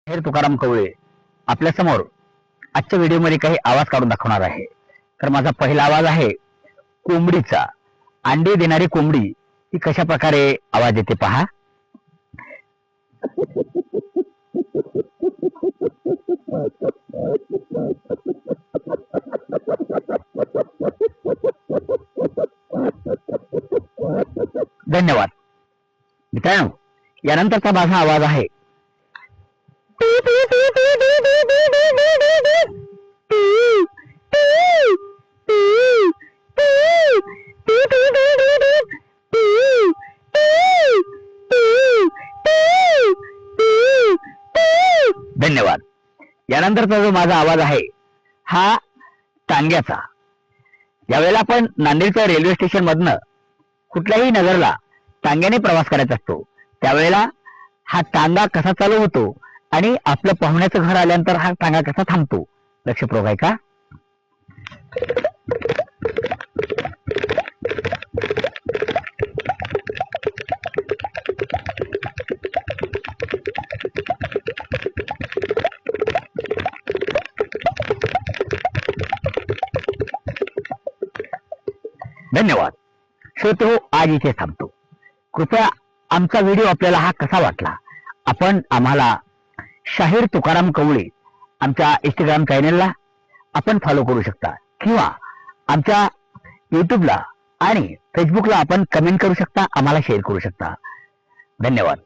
हेर तुकाराम कवळे आपल्या समोर आजच्या व्हिडिओमध्ये काही आवाज काढून दाखवणार आहे। तर माझा पहिला आवाज आहे कोंबडीचा। अंडे देणारी कोंबडी ती कशा प्रकारे आवाज देते पहा। धन्यवाद मित्रांनो, यानंतरचा माझा आवाज आहे धन्यवाद। यानंतरचा जो माझा आवाज आहे हा टांग्याचा। ज्यावेळेला आपण नांदेडच्या रेल्वे स्टेशन मधनं कुठल्याही नगरला टांग्याने प्रवास करायचा असतो, त्यावेळेला हा टांगा कसा चालू होतो आणि आपलं पाहुण्याचं घर आल्यानंतर हा टांगा कसा थांबतो, लक्षपूर्वक आहे का? धन्यवाद। श्रोते हो, आज इथे थांबतो। कृपया आमचा व्हिडिओ आपल्याला हा कसा वाटला आपण आम्हाला शाहीर तुकाराम कवळे आमच्या इंस्टाग्राम चॅनेलला आपण फॉलो करू शकता किंवा आमच्या युट्यूबला आणि फेसबुकला आपण कमेंट करू शकता, आम्हाला शेअर करू शकता। धन्यवाद।